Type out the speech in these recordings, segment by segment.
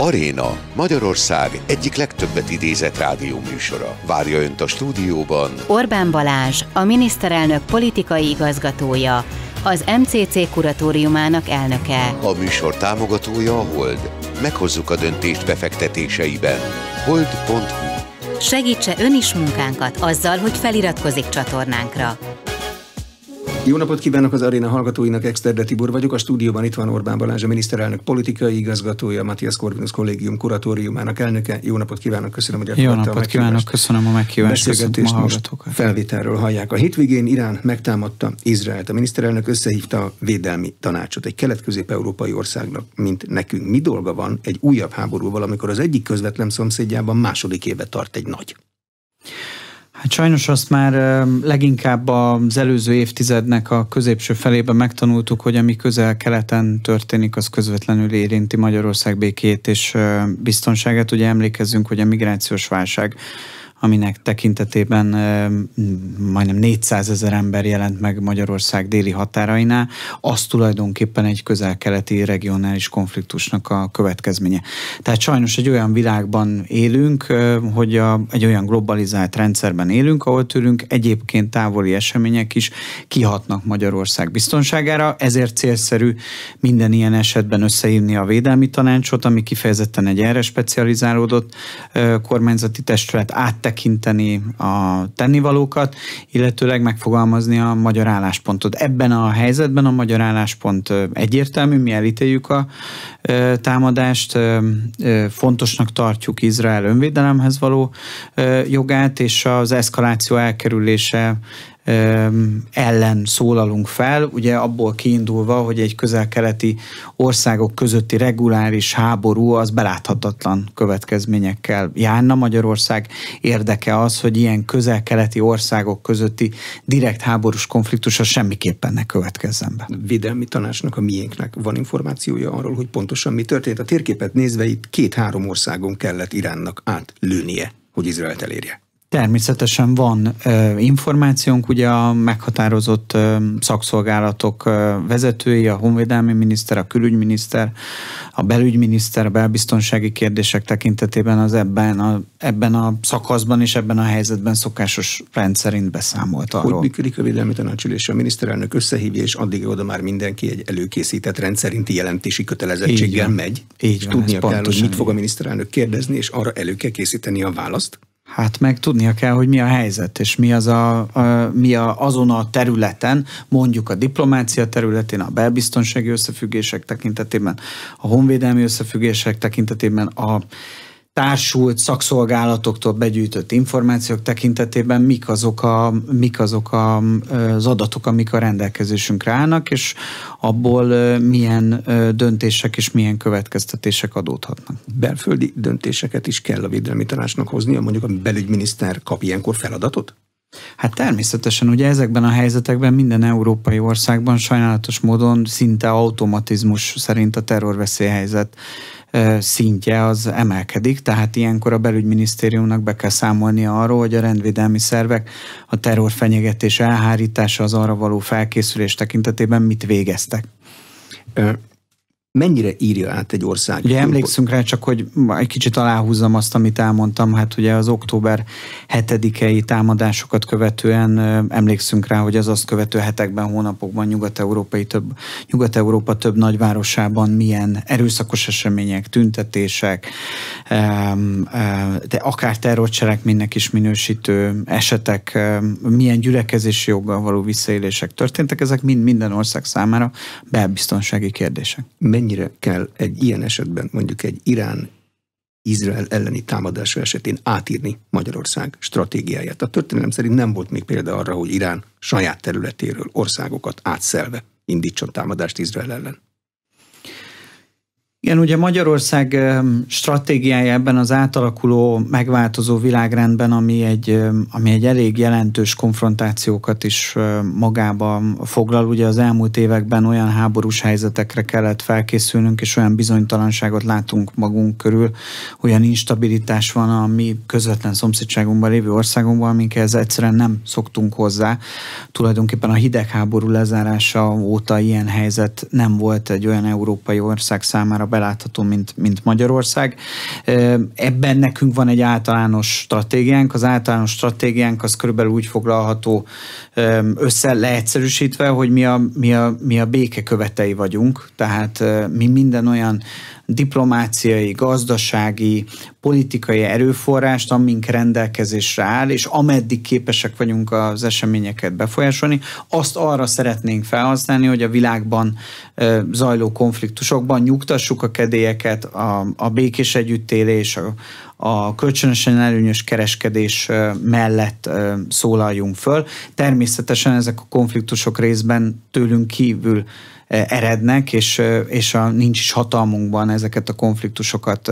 Aréna, Magyarország egyik legtöbbet idézett rádióműsora. Várja Önt a stúdióban Orbán Balázs, a miniszterelnök politikai igazgatója, az MCC kuratóriumának elnöke. A műsor támogatója a Hold. Meghozzuk a döntést befektetéseiben. Hold.hu. Segítse Ön is munkánkat azzal, hogy feliratkozik csatornánkra. Jó napot kívánok az Aréna hallgatóinak, Exterde Tibor vagyok. A stúdióban itt van Orbán Balázs, a miniszterelnök politikai igazgatója, a Matthias Corvinus Kollégium kuratóriumának elnöke. Jó napot kívánok, köszönöm, hogy elfogadta a meghívást. Jó napot kívánok, köszönöm a meghívást. Beszélgetést most felvételről hallják. A hétvégén Irán megtámadta Izraelt. A miniszterelnök összehívta a védelmi tanácsot. Egy kelet-közép-európai országnak, mint nekünk, mi dolga van egy újabb háborúval, amikor az egyik közvetlen szomszédjában második éve tart egy nagy? Hát sajnos azt már leginkább az előző évtizednek a középső felében megtanultuk, hogy ami közel-keleten történik, az közvetlenül érinti Magyarország békéjét és biztonságát. Ugye emlékezzünk, hogy a migrációs válság, aminek tekintetében majdnem 400 000 ember jelent meg Magyarország déli határainál, az tulajdonképpen egy közel-keleti regionális konfliktusnak a következménye. Tehát sajnos egy olyan világban élünk, hogy egy olyan globalizált rendszerben élünk, ahol tőlünk egyébként távoli események is kihatnak Magyarország biztonságára, ezért célszerű minden ilyen esetben összehívni a védelmi tanácsot, ami kifejezetten egy erre specializálódott kormányzati testület, áttekinteni a tennivalókat, illetőleg megfogalmazni a magyar álláspontot. Ebben a helyzetben a magyar álláspont egyértelmű, mi elítéljük a támadást, fontosnak tartjuk Izrael önvédelemhez való jogát, és az eszkaláció elkerülése ellen szólalunk fel, ugye abból kiindulva, hogy egy közel-keleti országok közötti reguláris háború az beláthatatlan következményekkel járna. Magyarország érdeke az, hogy ilyen közel-keleti országok közötti direkt háborús konfliktusra semmiképpen ne következzen be. Védelmi tanácsnak, a miénknek van információja arról, hogy pontosan mi történt? A térképet nézve itt 2-3 országon kellett Iránnak átlőnie, hogy Izraelt elérje. Természetesen van információnk, ugye a meghatározott szakszolgálatok vezetői, a honvédelmi miniszter, a külügyminiszter, a belügyminiszter, a belbiztonsági kérdések tekintetében az ebben a szakaszban és ebben a helyzetben szokásos rendszerint beszámolt arról. Hogy működik a védelmi tanácsülés? A miniszterelnök összehívja, és addig oda már mindenki egy előkészített rendszerinti jelentési kötelezettséggel megy. Így van, tudnia kell, hogy mit fog a miniszterelnök kérdezni, és arra elő kell készíteni a választ. Hát meg tudnia kell, hogy mi a helyzet, és mi azon a területen, mondjuk a diplomácia területén, a belbiztonsági összefüggések tekintetében, a honvédelmi összefüggések tekintetében, a társult szakszolgálatoktól begyűjtött információk tekintetében mik azok az adatok, amik a rendelkezésünkre állnak, és abból milyen döntések és milyen következtetések adódhatnak. Belföldi döntéseket is kell a védelmi tanácsnak hoznia, mondjuk a belügyminiszter kap ilyenkor feladatot? Hát természetesen, ugye ezekben a helyzetekben minden európai országban sajnálatos módon szinte automatizmus szerint a terrorveszélyhelyzet szintje az emelkedik, tehát ilyenkor a belügyminisztériumnak be kell számolnia arról, hogy a rendvédelmi szervek a terrorfenyegetés elhárítása, az arra való felkészülés tekintetében mit végeztek. Mennyire írja át egy ország? Ugye emlékszünk rá, csak hogy egy kicsit aláhúzzam azt, amit elmondtam, hát ugye az október 7-i támadásokat követően emlékszünk rá, hogy az azt követő hetekben, hónapokban Nyugat-Európa több nagyvárosában milyen erőszakos események, tüntetések, de akár terrorcselekménynek is minősítő esetek, milyen gyülekezési joggal való visszaélések történtek, ezek mind minden ország számára belbiztonsági kérdések. Mennyire kell egy ilyen esetben, mondjuk egy Irán-Izrael elleni támadása esetén átírni Magyarország stratégiáját? A történelem szerint nem volt még példa arra, hogy Irán saját területéről országokat átszelve indítson támadást Izrael ellen. Igen, ugye Magyarország stratégiája ebben az átalakuló, megváltozó világrendben, ami egy elég jelentős konfrontációkat is magába foglal. Ugye az elmúlt években olyan háborús helyzetekre kellett felkészülnünk, és olyan bizonytalanságot látunk magunk körül, olyan instabilitás van a mi közvetlen szomszédságunkban lévő országunkban, amikhez egyszerűen nem szoktunk hozzá. Tulajdonképpen a hidegháború lezárása óta ilyen helyzet nem volt egy olyan európai ország számára belátható, mint Magyarország. Ebben nekünk van egy általános stratégiánk. Az általános stratégiánk az körülbelül úgy foglalható össze, leegyszerűsítve, hogy mi a béke követei vagyunk. Tehát mi minden olyan diplomáciai, gazdasági, politikai erőforrást, amink rendelkezésre áll, és ameddig képesek vagyunk az eseményeket befolyásolni, azt arra szeretnénk felhasználni, hogy a világban zajló konfliktusokban nyugtassuk a kedélyeket, a békés együttélés, a kölcsönösen előnyös kereskedés mellett szólaljunk föl. Természetesen ezek a konfliktusok részben tőlünk kívül erednek, és nincs is hatalmunkban ezeket a konfliktusokat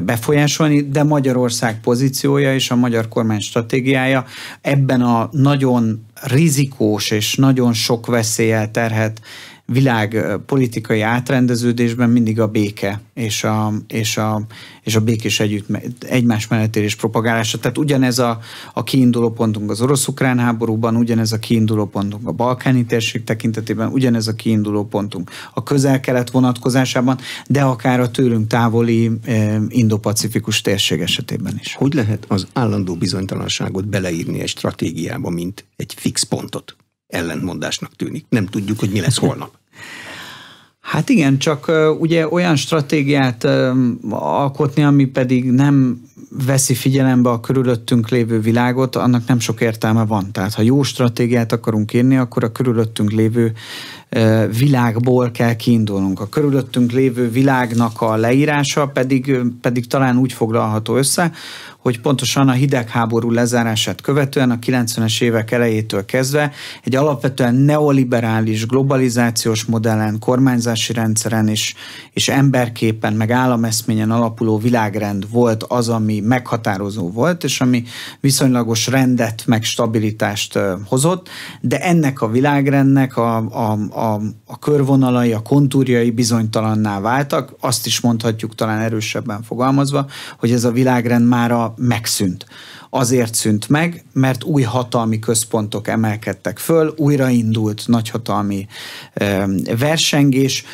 befolyásolni, de Magyarország pozíciója és a magyar kormány stratégiája ebben a nagyon rizikós és nagyon sok veszéllyel terhelt világpolitikai átrendeződésben mindig a béke és a békés egymás mellett élés propagálása. Tehát ugyanez a kiinduló pontunk az orosz-ukrán háborúban, ugyanez a kiinduló pontunk a balkáni térség tekintetében, ugyanez a kiinduló pontunk a közel-kelet vonatkozásában, de akár a tőlünk távoli indo-pacifikus térség esetében is. Hogy lehet az állandó bizonytalanságot beleírni egy stratégiába, mint egy fix pontot? Ellentmondásnak tűnik. Nem tudjuk, hogy mi lesz holnap. Hát igen, csak ugye olyan stratégiát alkotni, ami pedig nem veszi figyelembe a körülöttünk lévő világot, annak nem sok értelme van. Tehát ha jó stratégiát akarunk írni, akkor a körülöttünk lévő világból kell kiindulnunk. A körülöttünk lévő világnak a leírása pedig talán úgy foglalható össze, hogy pontosan a hidegháború lezárását követően a 90-es évek elejétől kezdve egy alapvetően neoliberális globalizációs modellen, kormányzási rendszeren és emberképen, meg állameszményen alapuló világrend volt az, ami meghatározó volt, és ami viszonylagos rendet, meg stabilitást hozott, de ennek a világrendnek a körvonalai, a kontúrjai bizonytalanná váltak. Azt is mondhatjuk talán erősebben fogalmazva, hogy ez a világrend mára megszűnt. Azért szűnt meg, mert új hatalmi központok emelkedtek föl, újraindult nagyhatalmi versengés,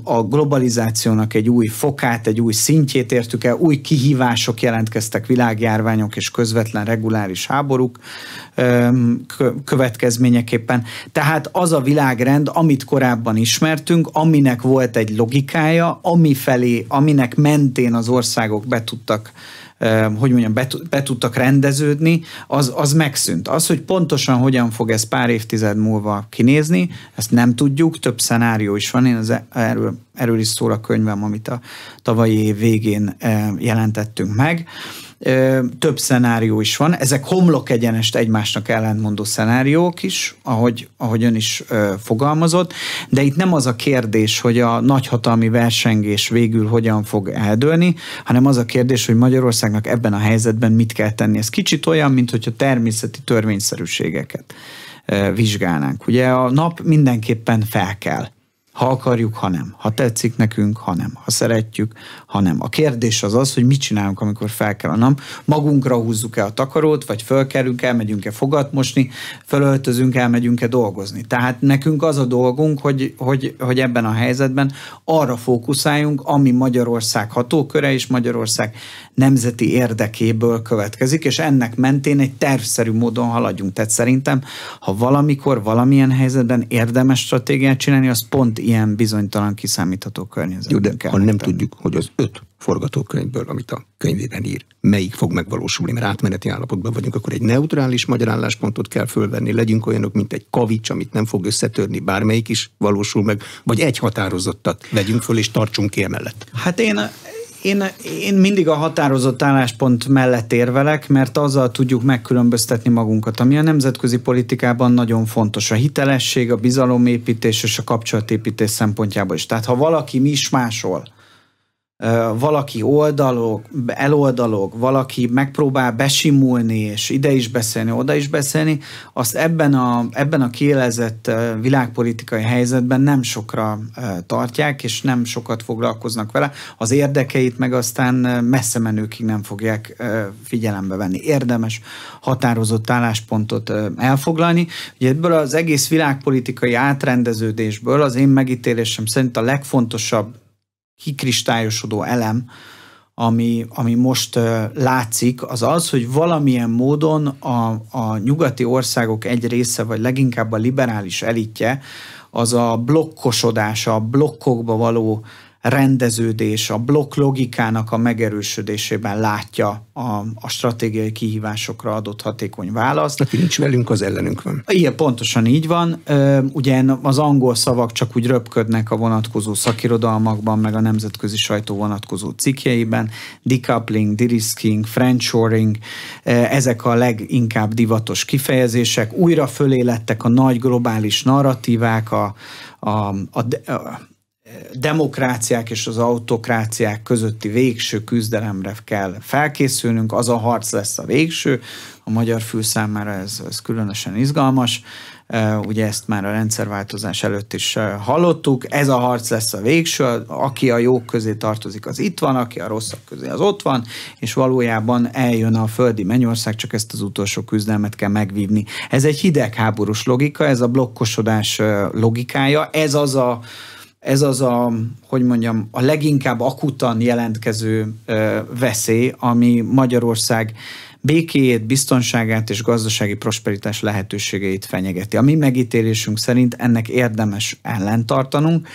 a globalizációnak egy új fokát, egy új szintjét értük el, új kihívások jelentkeztek, világjárványok és közvetlen reguláris háborúk következményeképpen. Tehát az a világrend, amit korábban ismertünk, aminek volt egy logikája, aminek mentén az országok be tudtak rendeződni, az megszűnt. Az, hogy pontosan hogyan fog ez pár évtized múlva kinézni, ezt nem tudjuk, több szenárió is van, erről is szól a könyvem, amit a tavalyi év végén jelentettünk meg. Több szenárió is van, ezek homlok egyenest egymásnak ellentmondó szenáriók is, ahogy ön is fogalmazott, de itt nem az a kérdés, hogy a nagyhatalmi versengés végül hogyan fog eldőlni, hanem az a kérdés, hogy Magyarországnak ebben a helyzetben mit kell tenni. Ez kicsit olyan, mint hogyha természeti törvényszerűségeket vizsgálnánk. Ugye a nap mindenképpen fel kell. Ha akarjuk, ha nem. Ha tetszik nekünk, ha nem. Ha szeretjük, ha nem. A kérdés az, hogy mit csinálunk, amikor fel kell a nap. Magunkra húzzuk-e a takarót, vagy fölkelünk, elmegyünk-e fogat mosni, fölöltözünk, elmegyünk-e dolgozni. Tehát nekünk az a dolgunk, hogy ebben a helyzetben arra fókuszáljunk, ami Magyarország hatóköre és Magyarország nemzeti érdekéből következik, és ennek mentén egy tervszerű módon haladjunk. Tehát szerintem, ha valamikor, valamilyen helyzetben érdemes stratégiát csinálni, az pont ilyen bizonytalan, kiszámítható környezetben kell. Jó, de ha nem tudjuk, hogy az 5 forgatókönyvből, amit a könyvében ír, melyik fog megvalósulni, mert átmeneti állapotban vagyunk, akkor egy neutrális magyar álláspontot kell fölvenni, legyünk olyanok, mint egy kavics, amit nem fog összetörni, bármelyik is valósul meg, vagy egy határozottat vegyünk föl, és tartsunk ki emellett. Hát én mindig a határozott álláspont mellett érvelek, mert azzal tudjuk megkülönböztetni magunkat, ami a nemzetközi politikában nagyon fontos. A hitelesség, a bizalomépítés és a kapcsolatépítés szempontjából is. Tehát ha valaki mismásol, valaki eloldalog, valaki megpróbál besimulni, és ide is beszélni, oda is beszélni, azt ebben a kiélezett világpolitikai helyzetben nem sokra tartják, és nem sokat foglalkoznak vele. Az érdekeit meg aztán messze menőkig nem fogják figyelembe venni. Érdemes határozott álláspontot elfoglalni. Ugye ebből az egész világpolitikai átrendeződésből az én megítélésem szerint a legfontosabb kikristályosodó elem, ami most látszik, az az, hogy valamilyen módon a nyugati országok egy része, vagy leginkább a liberális elitje, az a blokkosodása, a blokkokba való rendeződés, a blokk logikának a megerősödésében látja a stratégiai kihívásokra adott hatékony választ. Aki nincs velünk, az ellenünk van. Igen, pontosan így van. Ugye az angol szavak csak úgy röpködnek a vonatkozó szakirodalmakban, meg a nemzetközi sajtó vonatkozó cikkjeiben. Decoupling, de-risking, friendshoring, ezek a leginkább divatos kifejezések. Újra fölé lettek a nagy globális narratívák, a demokráciák és az autokráciák közötti végső küzdelemre kell felkészülnünk, az a harc lesz a végső, a magyar fül számára ez különösen izgalmas, ugye ezt már a rendszerváltozás előtt is hallottuk, ez a harc lesz a végső, aki a jók közé tartozik, az itt van, aki a rosszak közé, az ott van, és valójában eljön a földi mennyország, csak ezt az utolsó küzdelmet kell megvívni. Ez egy hidegháborús logika, ez a blokkosodás logikája, ez az a, hogy mondjam, a leginkább akutan jelentkező veszély, ami Magyarország békéjét, biztonságát és gazdasági prosperitás lehetőségeit fenyegeti. A mi megítélésünk szerint ennek érdemes ellentartanunk,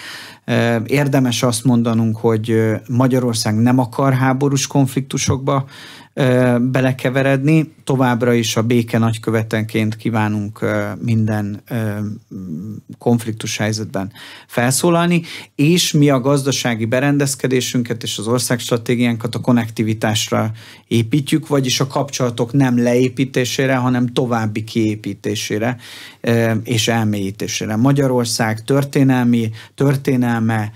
érdemes azt mondanunk, hogy Magyarország nem akar háborús konfliktusokba belekeveredni, továbbra is a béke nagykövetenként kívánunk minden konfliktus helyzetben felszólalni, és mi a gazdasági berendezkedésünket és az országstratégiánkat a konnektivitásra építjük, vagyis a kapcsolatok nem leépítésére, hanem további kiépítésére és elmélyítésére. Magyarország történelme,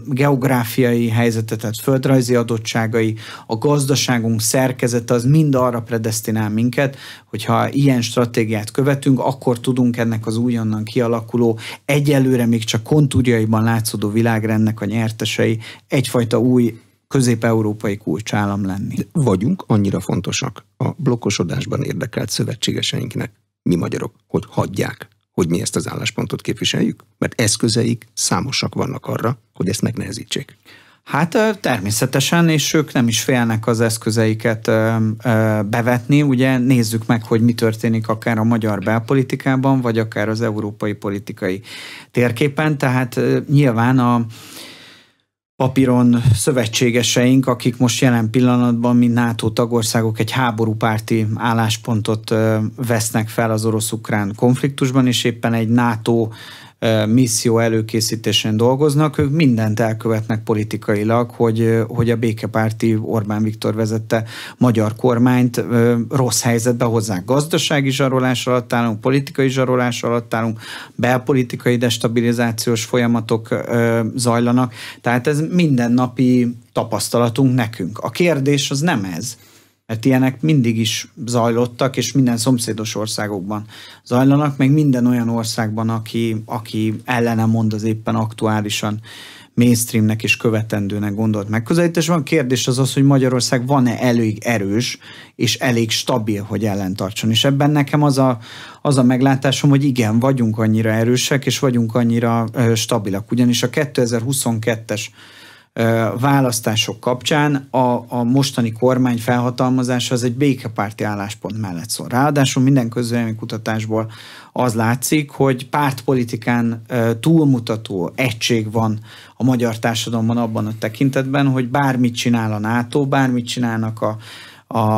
geográfiai helyzete, tehát földrajzi adottságai, a gazdaságunk szerkezete az mind arra predesztinál minket, hogyha ilyen stratégiát követünk, akkor tudunk ennek az újonnan kialakuló, egyelőre még csak kontúrjaiban látszódó világrendnek a nyertesei egyfajta új közép-európai kulcsállam lenni. De vagyunk annyira fontosak a blokkosodásban érdekelt szövetségeseinknek, mi magyarok, hogy hagyják, hogy mi ezt az álláspontot képviseljük? Mert eszközeik számosak vannak arra, hogy ezt megnehezítsék. Hát természetesen, és ők nem is félnek az eszközeiket bevetni. Ugye nézzük meg, hogy mi történik akár a magyar belpolitikában, vagy akár az európai politikai térképen. Tehát nyilván a papíron szövetségeseink, akik most jelen pillanatban, mint NATO tagországok egy háborúpárti álláspontot vesznek fel az orosz-ukrán konfliktusban, és éppen egy NATO misszió előkészítésén dolgoznak, ők mindent elkövetnek politikailag, hogy a békepárti Orbán Viktor vezette magyar kormányt rossz helyzetbe hozzák. Gazdasági zsarolás alatt állunk, politikai zsarolás alatt állunk, belpolitikai destabilizációs folyamatok zajlanak, tehát ez mindennapi tapasztalatunk nekünk. A kérdés az nem ez, mert ilyenek mindig is zajlottak, és minden szomszédos országokban zajlanak, meg minden olyan országban, aki ellene mond az éppen aktuálisan mainstreamnek és követendőnek gondolt megközelítés. Van kérdés az, hogy Magyarország van-e elég erős és elég stabil, hogy ellentartson. És ebben nekem az a meglátásom, hogy igen, vagyunk annyira erősek, és vagyunk annyira stabilak. Ugyanis a 2022-es választások kapcsán a mostani kormány felhatalmazása az egy békepárti álláspont mellett szól. Ráadásul minden közvéleménykutatásból az látszik, hogy pártpolitikán túlmutató egység van a magyar társadalomban abban a tekintetben, hogy bármit csinál a NATO, bármit csinálnak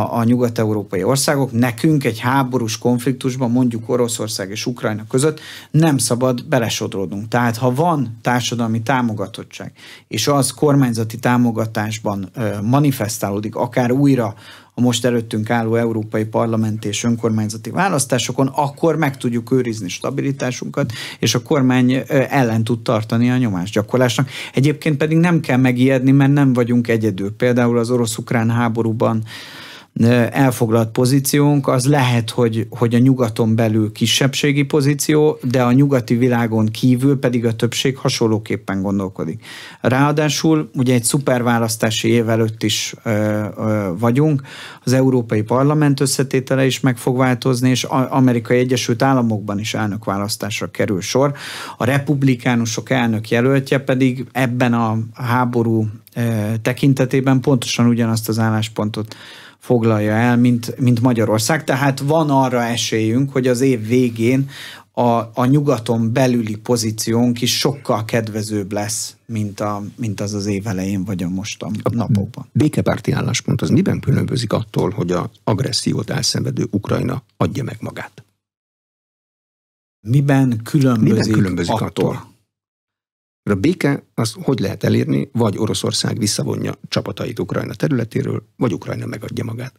a nyugat-európai országok, nekünk egy háborús konfliktusban, mondjuk Oroszország és Ukrajna között nem szabad belesodródnunk. Tehát ha van társadalmi támogatottság, és az kormányzati támogatásban manifestálódik, akár újra a most előttünk álló európai parlamenti és önkormányzati választásokon, akkor meg tudjuk őrizni stabilitásunkat, és a kormány ellen tud tartani a nyomásgyakorlásnak. Egyébként pedig nem kell megijedni, mert nem vagyunk egyedül. Például az orosz-ukrán háborúban elfoglalt pozíciónk az lehet, hogy a nyugaton belül kisebbségi pozíció, de a nyugati világon kívül pedig a többség hasonlóképpen gondolkodik. Ráadásul ugye egy szuperválasztási év előtt is vagyunk, az Európai Parlament összetétele is meg fog változni, és Amerikai Egyesült Államokban is elnökválasztásra kerül sor. A republikánusok elnök jelöltje pedig ebben a háború tekintetében pontosan ugyanazt az álláspontot foglalja el, mint Magyarország. Tehát van arra esélyünk, hogy az év végén a nyugaton belüli pozíciónk is sokkal kedvezőbb lesz, mint az év elején, vagy a most a napokban. Békepárti álláspont az miben különbözik attól, hogy az agressziót elszenvedő Ukrajna adja meg magát? Miben különbözik attól? A béke, az hogy lehet elérni, vagy Oroszország visszavonja csapatait Ukrajna területéről, vagy Ukrajna megadja magát.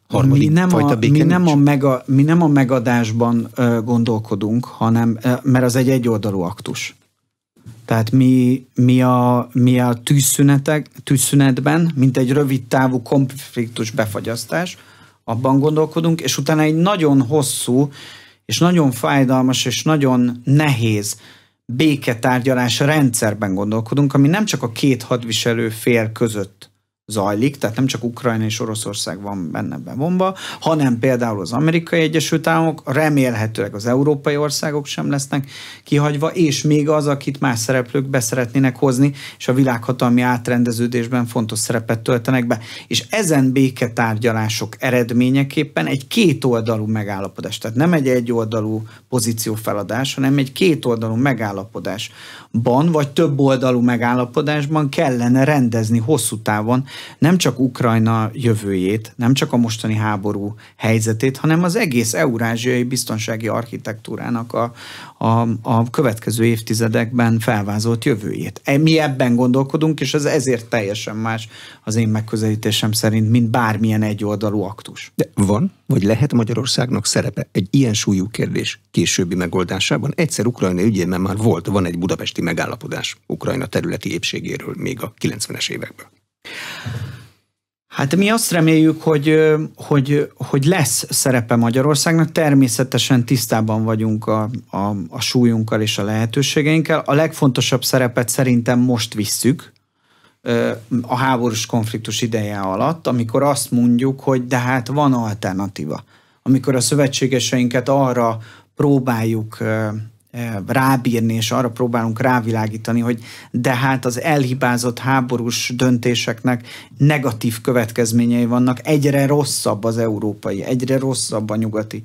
Mi nem a megadásban gondolkodunk, hanem, mert az egy egyoldalú aktus. Tehát mi a tűzszünetben, mint egy rövid távú konfliktus befagyasztás, abban gondolkodunk, és utána egy nagyon hosszú, és nagyon fájdalmas, és nagyon nehéz béketárgyalás rendszerben gondolkodunk, ami nem csak a két hadviselő fél között zajlik, tehát nem csak Ukrajna és Oroszország van benne bevonva, hanem például az Amerikai Egyesült Államok, remélhetőleg az európai országok sem lesznek kihagyva, és még az, akit más szereplők beszeretnének hozni, és a világhatalmi átrendeződésben fontos szerepet töltenek be. És ezen béketárgyalások eredményeképpen egy kétoldalú megállapodás, tehát nem egy egyoldalú pozíciófeladás, hanem egy kétoldalú megállapodásban, vagy több oldalú megállapodásban kellene rendezni hosszú távon nem csak Ukrajna jövőjét, nem csak a mostani háború helyzetét, hanem az egész eurázsiai biztonsági architektúrának a következő évtizedekben felvázolt jövőjét. Mi ebben gondolkodunk, és ez ezért teljesen más az én megközelítésem szerint, mint bármilyen egyoldalú aktus. De van, vagy lehet Magyarországnak szerepe egy ilyen súlyú kérdés későbbi megoldásában? Egyszer Ukrajna ügyében már van egy budapesti megállapodás Ukrajna területi épségéről még a 90-es évekből. Hát mi azt reméljük, hogy lesz szerepe Magyarországnak, természetesen tisztában vagyunk a súlyunkkal és a lehetőségeinkkel. A legfontosabb szerepet szerintem most visszük a háborús konfliktus ideje alatt, amikor azt mondjuk, hogy de hát van alternatíva. Amikor a szövetségeseinket arra próbáljuk rábírni, és arra próbálunk rávilágítani, hogy de hát az elhibázott háborús döntéseknek negatív következményei vannak, egyre rosszabb az európai, egyre rosszabb a nyugati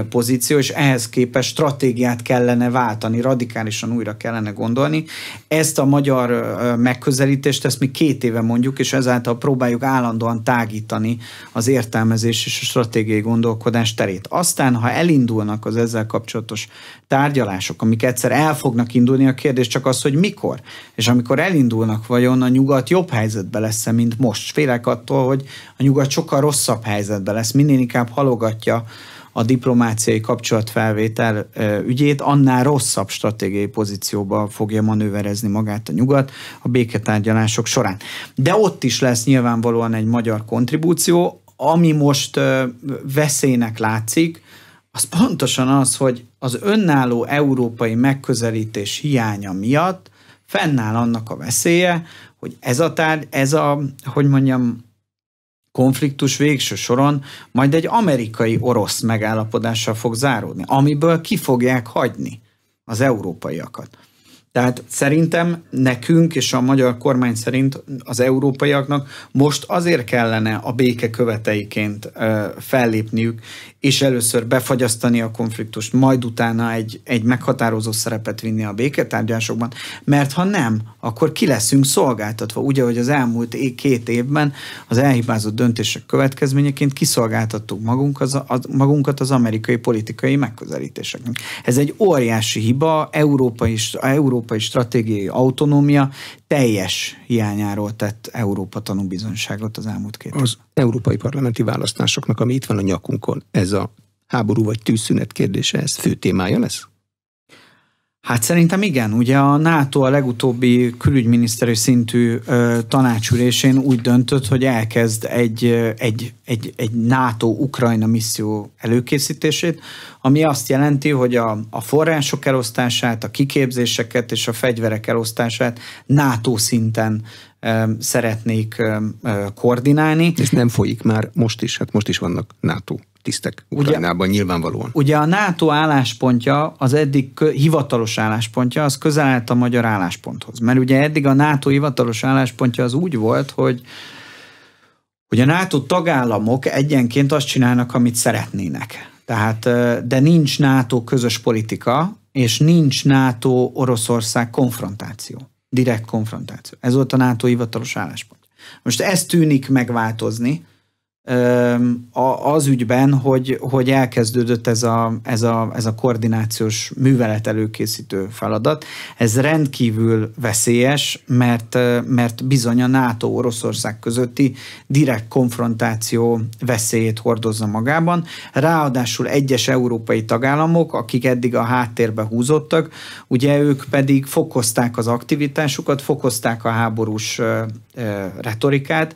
pozíció, és ehhez képest stratégiát kellene váltani, radikálisan újra kellene gondolni. Ezt a magyar megközelítést, ezt mi 2 éve mondjuk, és ezáltal próbáljuk állandóan tágítani az értelmezés és a stratégiai gondolkodás terét. Aztán, ha elindulnak az ezzel kapcsolatos tárgyalások, amik egyszer el fognak indulni, a kérdés csak az, hogy mikor. És amikor elindulnak, vajon a nyugat jobb helyzetben lesz-e, mint most? Félek attól, hogy a nyugat sokkal rosszabb helyzetben lesz, minél inkább halogatja a diplomáciai kapcsolatfelvétel ügyét, annál rosszabb stratégiai pozícióba fogja manőverezni magát a nyugat a béketárgyalások során. De ott is lesz nyilvánvalóan egy magyar kontribúció, ami most veszélynek látszik, az pontosan az, hogy az önálló európai megközelítés hiánya miatt fennáll annak a veszélye, hogy ez a konfliktus végső soron majd egy amerikai-orosz megállapodással fog záródni, amiből ki fogják hagyni az európaiakat. Tehát szerintem nekünk és a magyar kormány szerint az európaiaknak most azért kellene a béke követeiként fellépniük, és először befagyasztani a konfliktust, majd utána egy meghatározó szerepet vinni a béketárgyalásokban, mert ha nem, akkor ki leszünk szolgáltatva, úgy, ahogy az elmúlt 2 évben az elhibázott döntések következményeként kiszolgáltattuk magunkat az amerikai politikai megközelítéseknek. Ez egy óriási hiba, európai stratégiai autonómia teljes hiányáról tett Európa tanúbizonyságot az elmúlt 2 évben. Az európai parlamenti választásoknak, ami itt van a nyakunkon, ez a háború vagy tűzszünet kérdése, ez fő témája lesz? Hát szerintem igen. Ugye a NATO a legutóbbi külügyminiszteri szintű tanácsülésén úgy döntött, hogy elkezd egy NATO-Ukrajna misszió előkészítését, ami azt jelenti, hogy a források elosztását, a kiképzéseket és a fegyverek elosztását NATO szinten szeretnék koordinálni. Ez nem folyik már most is, hát most is vannak NATO tisztek Ukrajnában nyilvánvalóan. Ugye a NATO álláspontja, az eddig hivatalos álláspontja, az közel állt a magyar állásponthoz. Mert ugye eddig a NATO hivatalos álláspontja az úgy volt, hogy a NATO tagállamok egyenként azt csinálnak, amit szeretnének. Tehát, de nincs NATO közös politika, és nincs NATO-Oroszország konfrontáció. Direkt konfrontáció. Ez volt a NATO hivatalos álláspont. Most ez tűnik megváltozni az ügyben, hogy elkezdődött ez a koordinációs művelet előkészítő feladat. Ez rendkívül veszélyes, mert bizony a NATO-Oroszország közötti direkt konfrontáció veszélyét hordozza magában. Ráadásul egyes európai tagállamok, akik eddig a háttérbe húzottak, ugye ők pedig fokozták az aktivitásukat, fokozták a háborús retorikát,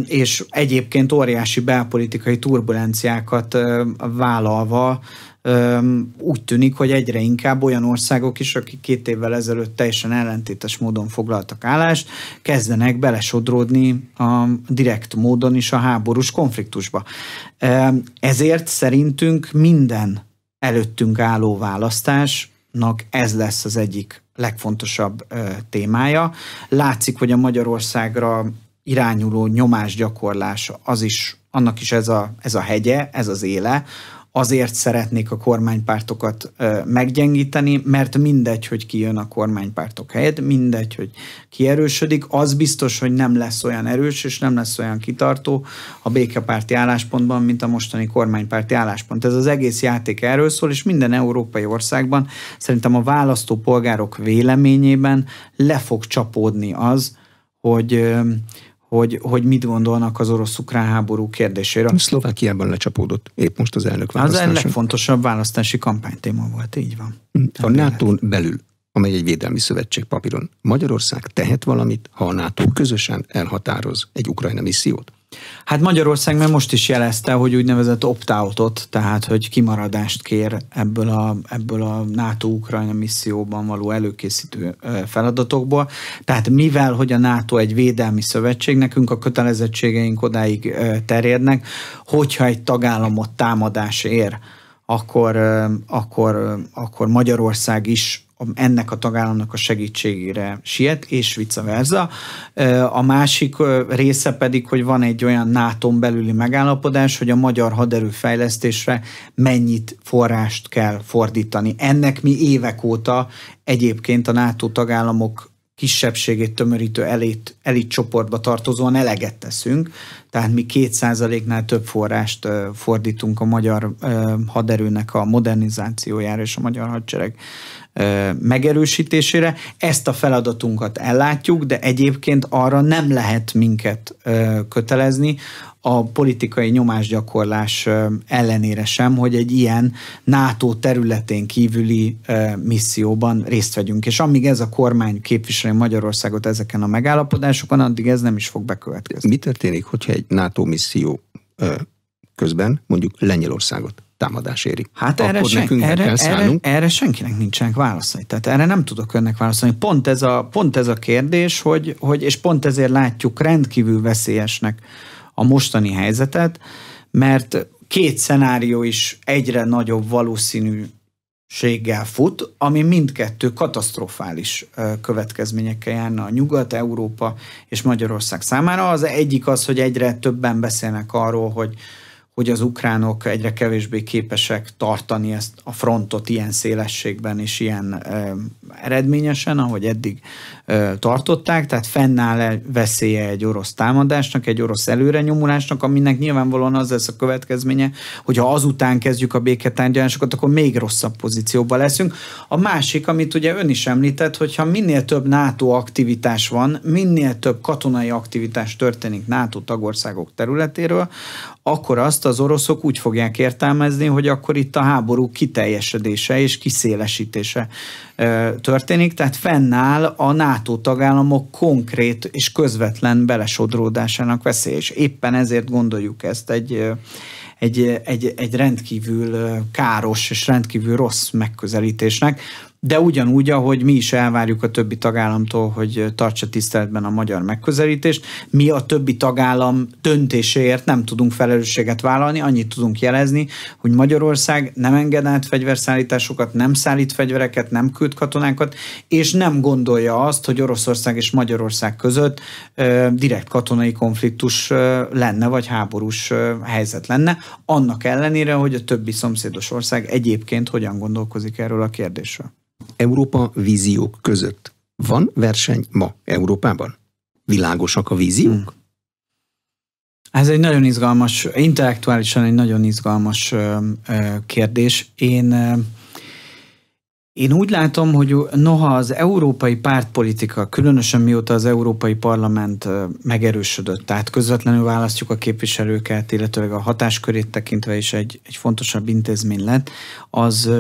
és egyébként óriási belpolitikai turbulenciákat vállalva úgy tűnik, hogy egyre inkább olyan országok is, akik 2 évvel ezelőtt teljesen ellentétes módon foglaltak állást, kezdenek belesodródni direkt módon is a háborús konfliktusba. Ezért szerintünk minden előttünk álló választásnak ez lesz az egyik legfontosabb témája. Látszik, hogy a Magyarországra irányuló nyomásgyakorlás, annak is ez a hegye, ez az éle. Azért szeretnék a kormánypártokat meggyengíteni, mert mindegy, hogy ki jön a kormánypártok helyett, mindegy, hogy ki erősödik, az biztos, hogy nem lesz olyan erős, és nem lesz olyan kitartó a békepárti álláspontban, mint a mostani kormánypárti álláspont. Ez az egész játék erről szól, és minden európai országban szerintem a választópolgárok véleményében le fog csapódni az, hogy mit gondolnak az orosz-ukrán háború kérdéséről. Szlovákiában lecsapódott épp most az elnökválasztáson. Az a legfontosabb választási kampánytéma volt, így van. A NATO-n belül, amely egy védelmi szövetség papíron, Magyarország tehet valamit, ha a NATO közösen elhatároz egy Ukrajna missziót? Hát Magyarország már most is jelezte, hogy úgynevezett opt-outot, tehát hogy kimaradást kér ebből a NATO-Ukrajna misszióban való előkészítő feladatokból. Tehát mivel, hogy a NATO egy védelmi szövetség, nekünk a kötelezettségeink odáig terjednek, hogyha egy tagállamot támadás ér, akkor Magyarország is ennek a tagállamnak a segítségére siet, és vice versa. A másik része pedig, hogy van egy olyan NATO-n belüli megállapodás, hogy a magyar haderőfejlesztésre mennyit forrást kell fordítani. Ennek mi évek óta egyébként a NATO tagállamok kisebbségét tömörítő elit csoportba tartozóan eleget teszünk, tehát mi 2%-nál több forrást fordítunk a magyar haderőnek a modernizációjára és a magyar hadsereg megerősítésére. Ezt a feladatunkat ellátjuk, de egyébként arra nem lehet minket kötelezni a politikai nyomásgyakorlás ellenére sem, hogy egy ilyen NATO területén kívüli misszióban részt vegyünk. És amíg ez a kormány képviseli Magyarországot ezeken a megállapodásokon, addig ez nem is fog bekövetkezni. Mi történik, hogyha egy NATO misszió közben mondjuk Lengyelországot támadás éri? Hát erre senkinek nincsenek válaszai. Tehát erre nem tudok önnek válaszolni. Pont ez a kérdés, és pont ezért látjuk rendkívül veszélyesnek a mostani helyzetet, mert 2 szenárió is egyre nagyobb valószínűséggel fut, ami mindkettő katasztrofális következményekkel járna a Nyugat-Európa és Magyarország számára. Az egyik az, hogy egyre többen beszélnek arról, hogy az ukránok egyre kevésbé képesek tartani ezt a frontot ilyen szélességben és ilyen eredményesen, ahogy eddig tartották, tehát fennáll veszélye egy orosz támadásnak, egy orosz előrenyomulásnak, aminek nyilvánvalóan az lesz a következménye, hogyha azután kezdjük a béketárgyalásokat, akkor még rosszabb pozícióban leszünk. A másik, amit ugye ön is említett, hogyha minél több NATO aktivitás van, minél több katonai aktivitás történik NATO tagországok területéről, akkor azt azt az oroszok úgy fogják értelmezni, hogy akkor itt a háború kiteljesedése és kiszélesítése történik, tehát fennáll a NATO tagállamok konkrét és közvetlen belesodródásának veszélye, és éppen ezért gondoljuk ezt egy rendkívül káros és rendkívül rossz megközelítésnek, de ugyanúgy, ahogy mi is elvárjuk a többi tagállamtól, hogy tartsa tiszteletben a magyar megközelítést, mi a többi tagállam döntéséért nem tudunk felelősséget vállalni, annyit tudunk jelezni, hogy Magyarország nem enged át fegyverszállításokat, nem szállít fegyvereket, nem küld katonákat, és nem gondolja azt, hogy Oroszország és Magyarország között direkt katonai konfliktus lenne, vagy háborús helyzet lenne, annak ellenére, hogy a többi szomszédos ország egyébként hogyan gondolkozik erről a kérdésről. Európa víziók között van verseny ma Európában? Világosak a víziók? Ez egy nagyon izgalmas, intellektuálisan egy nagyon izgalmas kérdés. Én úgy látom, hogy noha az európai pártpolitika, különösen mióta az Európai Parlament megerősödött, tehát közvetlenül választjuk a képviselőket, illetőleg a hatáskörét tekintve is egy fontosabb intézmény lett, az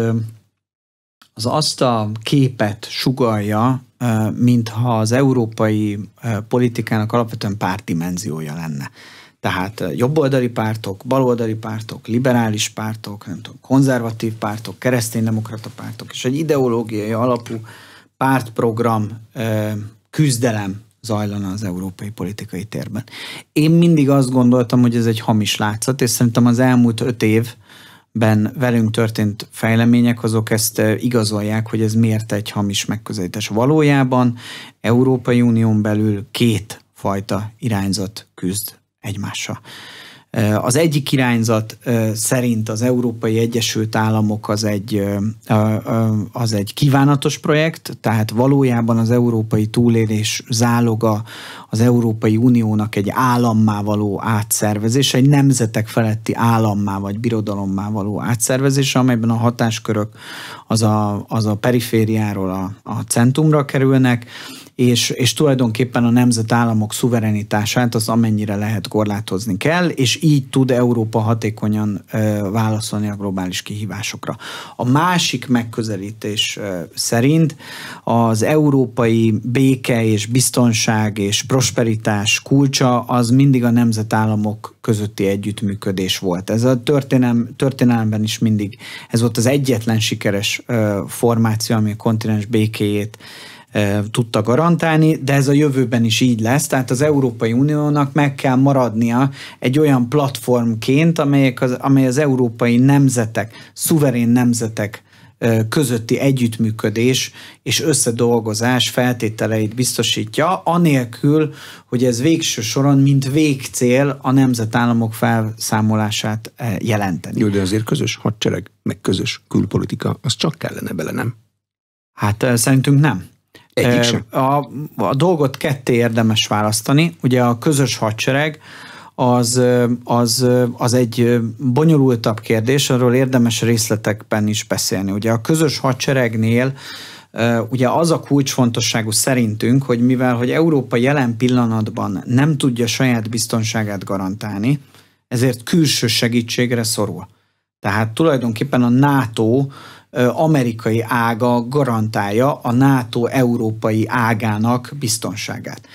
azt a képet sugallja, mintha az európai politikának alapvetően pártdimenziója lenne. Tehát jobboldali pártok, baloldali pártok, liberális pártok, nem tudom, konzervatív pártok, kereszténydemokrata pártok, és egy ideológiai alapú pártprogram küzdelem zajlana az európai politikai térben. Én mindig azt gondoltam, hogy ez egy hamis látszat, és szerintem az elmúlt 5 évben velünk történt fejlemények, azok ezt igazolják, hogy ez miért egy hamis megközelítés. Valójában Európai Unión belül 2 fajta irányzat küzd egymással. Az egyik irányzat szerint az Európai Egyesült Államok az egy kívánatos projekt, tehát valójában az európai túlélés záloga az Európai Uniónak egy állammá való átszervezése, egy nemzetek feletti állammá vagy birodalommá való átszervezése, amelyben a hatáskörök az a perifériáról a centrumra kerülnek, és tulajdonképpen a nemzetállamok szuverenitását az amennyire lehet korlátozni kell, és így tud Európa hatékonyan válaszolni a globális kihívásokra. A másik megközelítés szerint az európai béke és biztonság és prosperitás kulcsa az mindig a nemzetállamok közötti együttműködés volt. Ez a történelemben is mindig ez volt az egyetlen sikeres formáció, ami a kontinens békéjét tudta garantálni, de ez a jövőben is így lesz, tehát az Európai Uniónak meg kell maradnia egy olyan platformként, amely az európai nemzetek, szuverén nemzetek közötti együttműködés és összedolgozás feltételeit biztosítja, anélkül, hogy ez végső soron, mint végcél a nemzetállamok felszámolását jelenteni. Jó, de azért közös hadsereg, meg közös külpolitika, az csak kellene bele, nem? Hát szerintünk nem. Egyik sem. A dolgot ketté érdemes választani. Ugye a közös hadsereg az egy bonyolultabb kérdés, arról érdemes részletekben is beszélni. Ugye a közös hadseregnél ugye az a kulcsfontosságú szerintünk, hogy hogy Európa jelen pillanatban nem tudja saját biztonságát garantálni, ezért külső segítségre szorul. Tehát tulajdonképpen a NATO amerikai ága garantálja a NATO európai ágának biztonságát.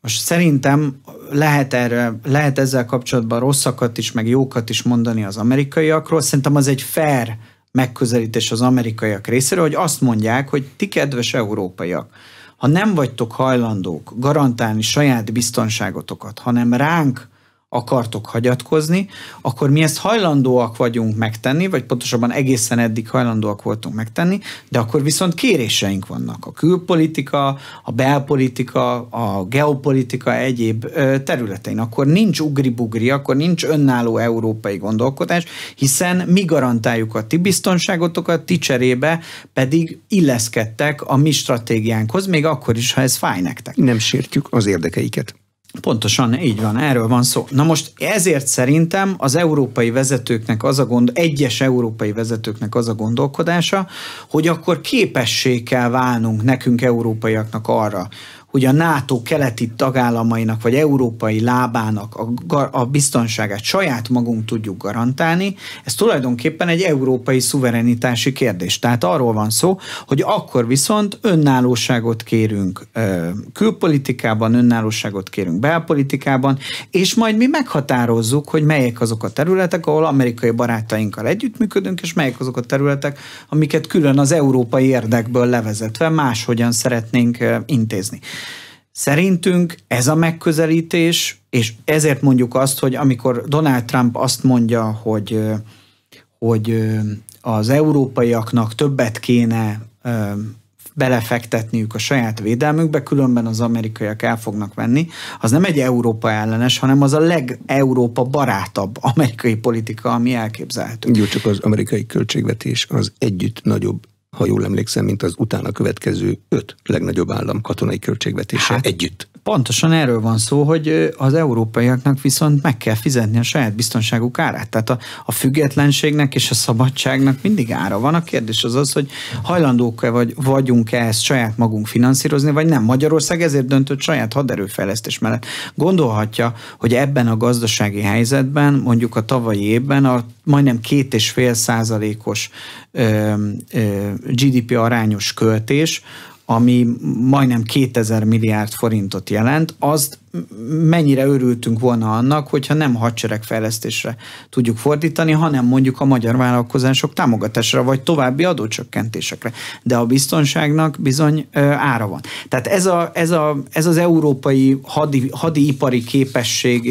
Most szerintem lehet ezzel kapcsolatban rosszakat is, meg jókat is mondani az amerikaiakról. Szerintem az egy fair megközelítés az amerikaiak részéről, hogy azt mondják, hogy ti kedves európaiak, ha nem vagytok hajlandók garantálni saját biztonságotokat, hanem ránk akartok hagyatkozni, akkor mi ezt hajlandóak vagyunk megtenni, vagy pontosabban egészen eddig hajlandóak voltunk megtenni, de akkor viszont kéréseink vannak. A külpolitika, a belpolitika, a geopolitika egyéb területein. Akkor nincs ugri-bugri, akkor nincs önálló európai gondolkodás, hiszen mi garantáljuk a ti biztonságotokat, ti cserébe pedig illeszkedtek a mi stratégiánkhoz, még akkor is, ha ez fáj nektek. Nem sértjük az érdekeiket. Pontosan, így van, erről van szó. Na most ezért szerintem az európai vezetőknek egyes európai vezetőknek az a gondolkodása, hogy akkor képessé kell válnunk nekünk európaiaknak arra, hogy a NATO keleti tagállamainak vagy európai lábának a biztonságát saját magunk tudjuk garantálni, ez tulajdonképpen egy európai szuverenitási kérdés. Tehát arról van szó, hogy akkor viszont önállóságot kérünk külpolitikában, önállóságot kérünk belpolitikában, és majd mi meghatározzuk, hogy melyek azok a területek, ahol amerikai barátainkkal együttműködünk, és melyek azok a területek, amiket külön az európai érdekből levezetve máshogyan szeretnénk intézni. Szerintünk ez a megközelítés, és ezért mondjuk azt, hogy amikor Donald Trump azt mondja, hogy az európaiaknak többet kéne belefektetniük a saját védelmükbe, különben az amerikaiak el fognak venni, az nem egy Európa ellenes, hanem az a leg-Európa barátabb amerikai politika, ami elképzelhető. Jó, csak az amerikai költségvetés az együtt nagyobb, ha jól emlékszem, mint az utána következő 5 legnagyobb állam katonai költségvetése együtt. Pontosan erről van szó, hogy az európaiaknak viszont meg kell fizetni a saját biztonságuk árát. Tehát a függetlenségnek és a szabadságnak mindig ára van. A kérdés az, hogy hajlandók-e vagyunk-e ezt saját magunk finanszírozni, vagy nem. Magyarország ezért döntött saját haderőfejlesztés mellett. Gondolhatja, hogy ebben a gazdasági helyzetben, mondjuk a tavalyi évben a majdnem 2,5%-os GDP arányos költés, ami majdnem 2000 milliárd forintot jelent, azt mennyire örültünk volna annak, hogyha nem hadseregfejlesztésre tudjuk fordítani, hanem mondjuk a magyar vállalkozások támogatásra, vagy további adócsökkentésekre. De a biztonságnak bizony ára van. Tehát ez az európai hadiipari képesség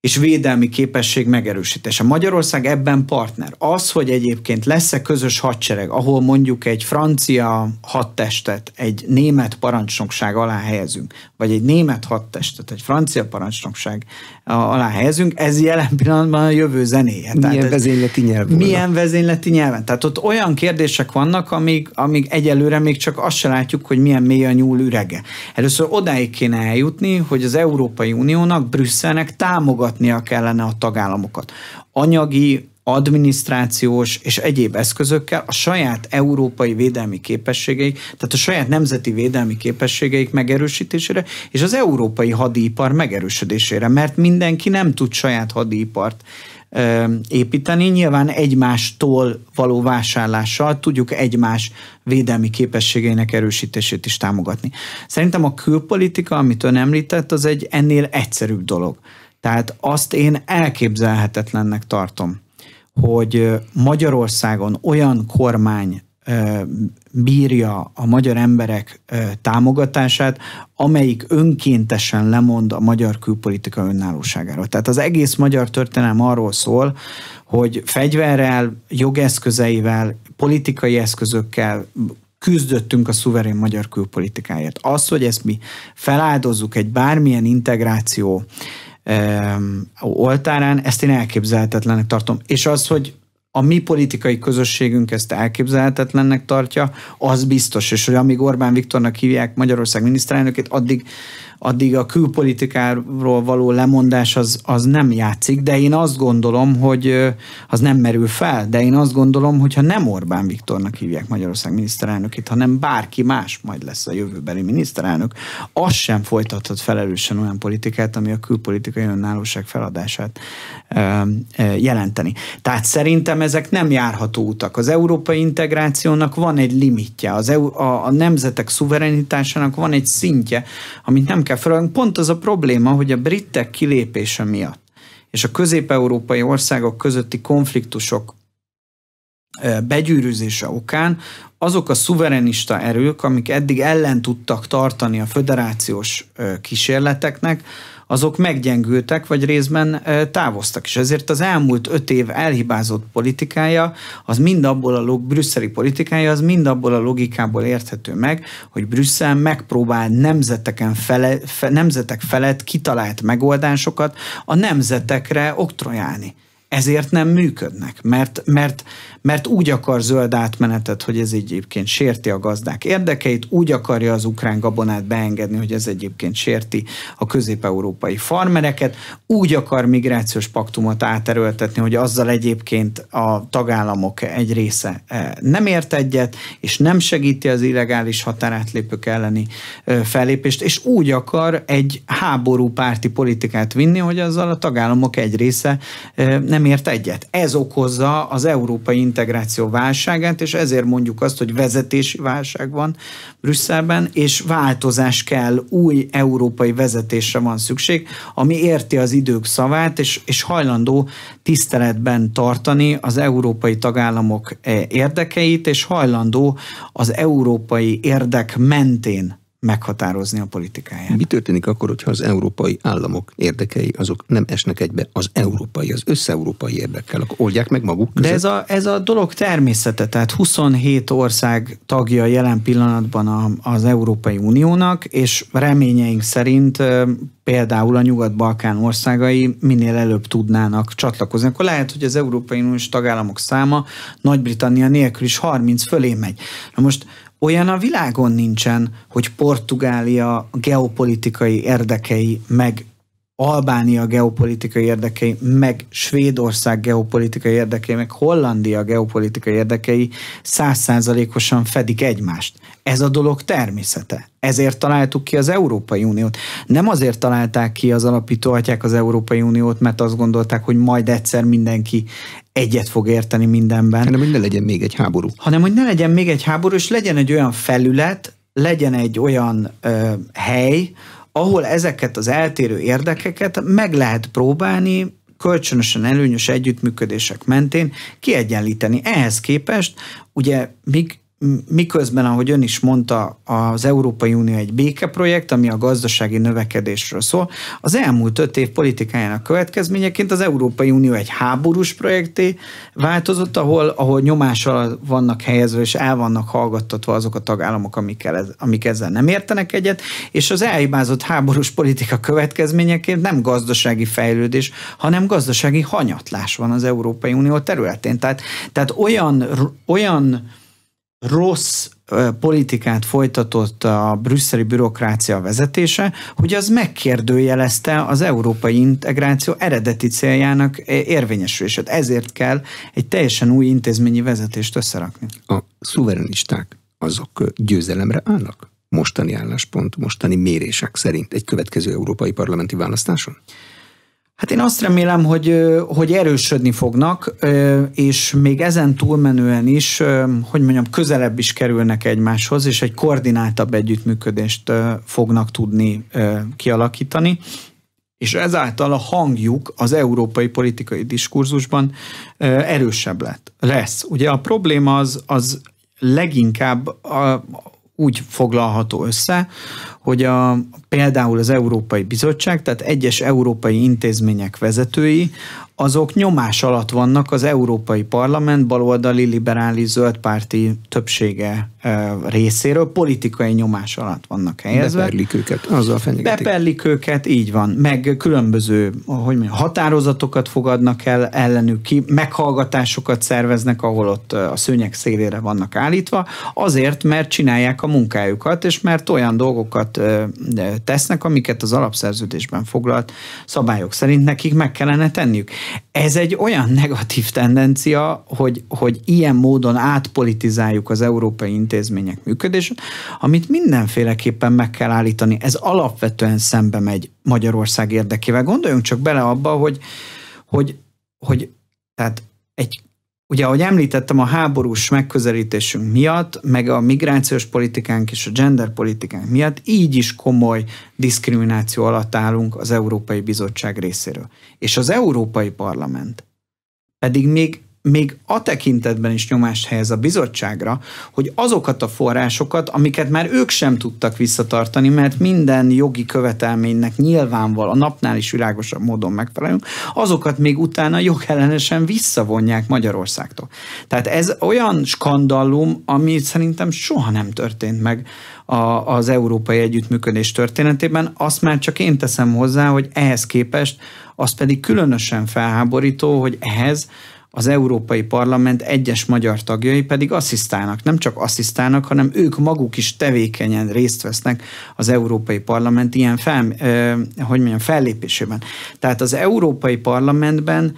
és védelmi képesség megerősítése. Magyarország ebben partner. Az, hogy egyébként lesz-e közös hadsereg, ahol mondjuk egy francia hadtestet egy német parancsnokság alá helyezünk, vagy egy német hadtestet egy francia parancsnokság alá helyezünk, ez jelen pillanatban a jövő zenéje. Milyen vezényleti nyelv volna? Milyen vezényleti nyelven? Tehát ott olyan kérdések vannak, amíg egyelőre még csak azt se látjuk, hogy milyen mély a nyúl ürege. Először odáig kéne eljutni, hogy az Európai Uniónak, Brüsszelnek támogatnia kellene a tagállamokat. Anyagi, adminisztrációs és egyéb eszközökkel a saját európai védelmi képességeik, tehát a saját nemzeti védelmi képességeik megerősítésére, és az európai hadipar megerősödésére, mert mindenki nem tud saját hadipart építeni. Nyilván egymástól való vásárlással tudjuk egymás védelmi képességeinek erősítését is támogatni. Szerintem a külpolitika, amit ön említett, az egy ennél egyszerűbb dolog. Tehát azt én elképzelhetetlennek tartom, hogy Magyarországon olyan kormány bírja a magyar emberek támogatását, amelyik önkéntesen lemond a magyar külpolitika önállóságáról. Tehát az egész magyar történelem arról szól, hogy fegyverrel, jogeszközeivel, politikai eszközökkel küzdöttünk a szuverén magyar külpolitikáért. Az, hogy ezt mi feláldozzuk egy bármilyen integráció oltárán, ezt én elképzelhetetlennek tartom. És az, hogy a mi politikai közösségünk ezt elképzelhetetlennek tartja, az biztos, és hogy amíg Orbán Viktornak hívják Magyarország miniszterelnökét, addig a külpolitikáról való lemondás az nem játszik, de én azt gondolom, hogy az nem merül fel, de én azt gondolom, hogyha nem Orbán Viktornak hívják Magyarország miniszterelnökét, hanem bárki más majd lesz a jövőbeli miniszterelnök, az sem folytathat felelősen olyan politikát, ami a külpolitikai önállóság feladását jelenteni. Tehát szerintem ezek nem járható utak. Az európai integrációnak van egy limitje, a nemzetek szuverenitásának van egy szintje, amit nem kell feladni. Pont az a probléma, hogy a britek kilépése miatt és a közép-európai országok közötti konfliktusok begyűrűzése okán azok a szuverenista erők, amik eddig ellen tudtak tartani a föderációs kísérleteknek, azok meggyengültek, vagy részben távoztak. És ezért az elmúlt 5 év elhibázott politikája, az mind abból brüsszeli politikája, az mind abból a logikából érthető meg, hogy Brüsszel megpróbál nemzetek felett kitalált megoldásokat a nemzetekre oktrojálni. ezért nem működnek, mert úgy akar zöld átmenetet, hogy ez egyébként sérti a gazdák érdekeit, úgy akarja az ukrán gabonát beengedni, hogy ez egyébként sérti a közép-európai farmereket, úgy akar migrációs paktumot áterőltetni, hogy azzal egyébként a tagállamok egy része nem ért egyet, és nem segíti az illegális határátlépők elleni fellépést, és úgy akar egy háborúpárti politikát vinni, hogy azzal a tagállamok egy része nem ért egyet. Ez okozza az európai integráció válságát, és ezért mondjuk azt, hogy vezetési válság van Brüsszelben, és változás kell, új európai vezetésre van szükség, ami érti az idők szavát, és hajlandó tiszteletben tartani az európai tagállamok érdekeit, és hajlandó az európai érdek mentén meghatározni a politikáját. Mi történik akkor, hogyha az európai államok érdekei azok nem esnek egybe az összeurópai érdekkel, akkor oldják meg maguk között? De ez a dolog természete, tehát 27 ország tagja jelen pillanatban az Európai Uniónak, és reményeink szerint például a Nyugat-Balkán országai minél előbb tudnának csatlakozni. Akkor lehet, hogy az Európai Uniós tagállamok száma Nagy-Britannia nélkül is 30 fölé megy. Na most olyan a világon nincsen, hogy Portugália geopolitikai érdekei, meg Albánia geopolitikai érdekei, meg Svédország geopolitikai érdekei, meg Hollandia geopolitikai érdekei 100%-osan fedik egymást. Ez a dolog természete. Ezért találtuk ki az Európai Uniót. Nem azért találták ki az alapítóatyák az Európai Uniót, mert azt gondolták, hogy majd egyszer mindenki egyet fog érteni mindenben. Hanem, hogy ne legyen még egy háború. Hanem, hogy ne legyen még egy háború, és legyen egy olyan felület, legyen egy olyan hely, ahol ezeket az eltérő érdekeket meg lehet próbálni kölcsönösen előnyös együttműködések mentén kiegyenlíteni. Ehhez képest ugye miközben, ahogy ön is mondta, az Európai Unió egy békeprojekt, ami a gazdasági növekedésről szól, az elmúlt 5 év politikájának következményeként az Európai Unió egy háborús projekté változott, ahol nyomás alatt vannak helyezve, és el vannak hallgattatva azok a tagállamok, amik ezzel nem értenek egyet, és az elhibázott háborús politika következményeként nem gazdasági fejlődés, hanem gazdasági hanyatlás van az Európai Unió területén. Tehát olyan rossz politikát folytatott a brüsszeli bürokrácia vezetése, hogy az megkérdőjelezte az európai integráció eredeti céljának érvényesülését. Ezért kell egy teljesen új intézményi vezetést összerakni. A szuverenisták azok győzelemre állnak? Mostani álláspont, mostani mérések szerint egy következő európai parlamenti választáson? Hát én azt remélem, hogy erősödni fognak, és még ezen túlmenően is, hogy mondjam, közelebb is kerülnek egymáshoz, és egy koordináltabb együttműködést fognak tudni kialakítani, és ezáltal a hangjuk az európai politikai diskurzusban erősebb lesz. Ugye a probléma az leginkább úgy foglalható össze, hogy például az Európai Bizottság, tehát egyes európai intézmények vezetői, azok nyomás alatt vannak az Európai Parlament baloldali, liberális, zöldpárti többsége részéről, politikai nyomás alatt vannak helyezve. Beperlik őket, azzal fenyegetik. Beperlik őket, így van, meg különböző határozatokat fogadnak el ellenük ki, meghallgatásokat szerveznek, ahol ott a szőnyeg szélére vannak állítva, azért, mert csinálják a munkájukat, és mert olyan dolgokat tesznek, amiket az alapszerződésben foglalt szabályok szerint nekik meg kellene tenniük. Ez egy olyan negatív tendencia, hogy ilyen módon átpolitizáljuk az európai intézmények működését, amit mindenféleképpen meg kell állítani. Ez alapvetően szembe megy Magyarország érdekével. Gondoljunk csak bele abba, hogy tehát ugye, ahogy említettem, a háborús megközelítésünk miatt, meg a migrációs politikánk és a gender politikánk miatt így is komoly diszkrimináció alatt állunk az Európai Bizottság részéről. És az Európai Parlament pedig még a tekintetben is nyomást helyez a bizottságra, hogy azokat a forrásokat, amiket már ők sem tudtak visszatartani, mert minden jogi követelménynek nyilvánvalóan a napnál is világosabb módon megfelelünk, azokat még utána jogellenesen visszavonják Magyarországtól. Tehát ez olyan skandallum, ami szerintem soha nem történt meg az európai együttműködés történetében. Azt már csak én teszem hozzá, hogy ehhez képest Az pedig különösen felháborító, hogy ehhez az Európai Parlament egyes magyar tagjai pedig asszisztálnak. Nem csak asszisztálnak, hanem ők maguk is tevékenyen részt vesznek az Európai Parlament ilyen fellépésében. Tehát az Európai Parlamentben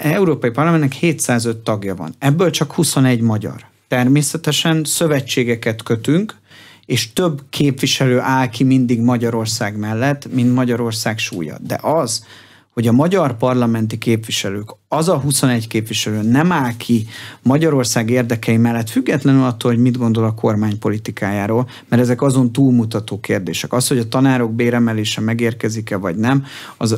Európai Parlamentnek 705 tagja van. Ebből csak 21 magyar. Természetesen szövetségeket kötünk, és több képviselő áll ki mindig Magyarország mellett, mint Magyarország súlya. De az, hogy a magyar parlamenti képviselők, az a 21 képviselő nem áll ki Magyarország érdekei mellett, függetlenül attól, hogy mit gondol a kormány politikájáról, mert ezek azon túlmutató kérdések. Az, hogy a tanárok béremelése megérkezik-e vagy nem,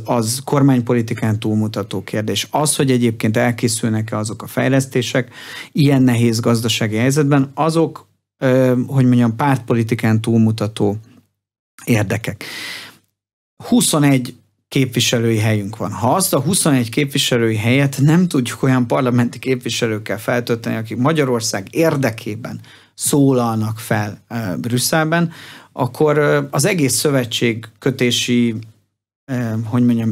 az kormánypolitikán túlmutató kérdés. Az, hogy egyébként elkészülnek-e azok a fejlesztések ilyen nehéz gazdasági helyzetben, azok, pártpolitikán túlmutató érdekek. 21 képviselői helyünk van. Ha azt a 21 képviselői helyet nem tudjuk olyan parlamenti képviselőkkel feltölteni, akik Magyarország érdekében szólalnak fel Brüsszelben, akkor az egész szövetségkötési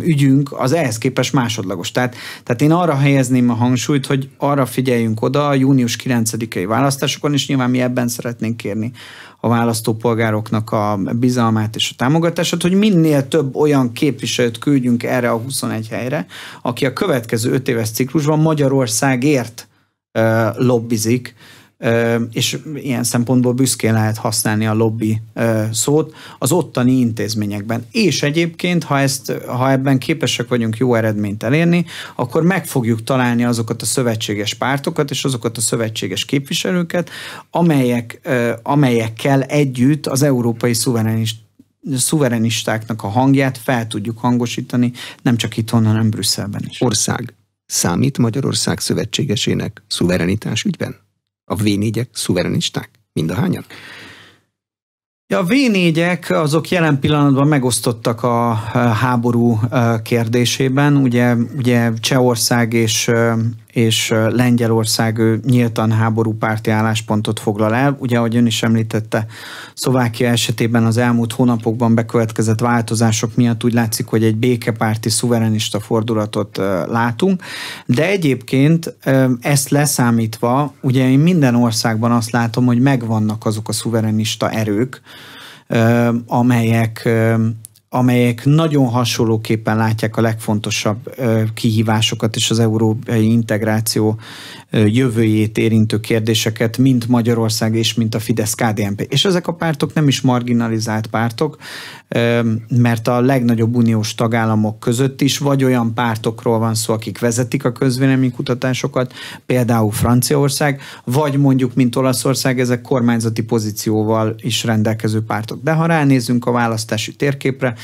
ügyünk az ehhez képest másodlagos. Tehát én arra helyezném a hangsúlyt, hogy arra figyeljünk oda a június 9-i választásokon, és nyilván mi ebben szeretnénk kérni a választópolgároknak a bizalmát és a támogatását, hogy minél több olyan képviselőt küldjünk erre a 21 helyre, aki a következő 5 éves ciklusban Magyarországért lobbizik, és ilyen szempontból büszkén lehet használni a lobby szót az ottani intézményekben. És egyébként, ha ebben képesek vagyunk jó eredményt elérni, akkor meg fogjuk találni azokat a szövetséges pártokat és azokat a szövetséges képviselőket, amelyekkel együtt az európai szuverenistáknak a hangját fel tudjuk hangosítani, nem csak itthon, hanem Brüsszelben is. Ország számít Magyarország szövetségesének szuverenitás ügyben? A V4-ek szuverenisták? Mindahányan? A V4-ek azok jelen pillanatban megosztottak a háború kérdésében. Ugye Csehország és Lengyelország nyíltan háborúpárti álláspontot foglal el. Ugye, ahogy ön is említette, Szlovákia esetében az elmúlt hónapokban bekövetkezett változások miatt úgy látszik, hogy egy békepárti szuverenista fordulatot látunk. De egyébként ezt leszámítva, ugye én minden országban azt látom, hogy megvannak azok a szuverenista erők, amelyek nagyon hasonlóképpen látják a legfontosabb kihívásokat és az európai integráció jövőjét érintő kérdéseket, mint Magyarország és mint a Fidesz-KDNP. És ezek a pártok nem is marginalizált pártok, mert a legnagyobb uniós tagállamok között is vagy olyan pártokról van szó, akik vezetik a közvéleménykutatásokat, például Franciaország, vagy mondjuk, mint Olaszország, ezek kormányzati pozícióval is rendelkező pártok. De ha ránézzünk a választási térképre,